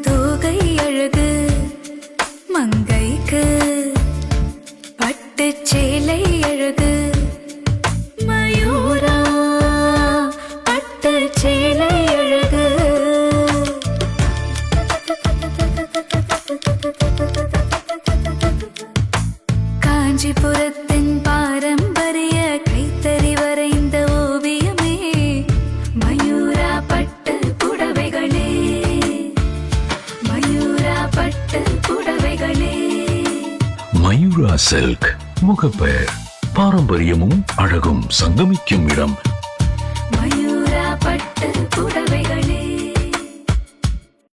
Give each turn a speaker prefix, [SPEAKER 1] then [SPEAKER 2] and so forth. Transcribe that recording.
[SPEAKER 1] தோகை அழகு மங்கைக்கு பட்டு சேலை அழகு மயூரா பட்டு சேலை அழகு காஞ்சிபுரத்தின் பாரம்பரிய கைத்தறி வரைந்த ஓவியமே மயூரா பட்டு புடவைகளே மயூரா பட்டு புடவைகளே
[SPEAKER 2] மயூரா சில்க் முகப்பெயர் பாரம்பரியமும் அழகும் சங்கமிக்கும் இடம்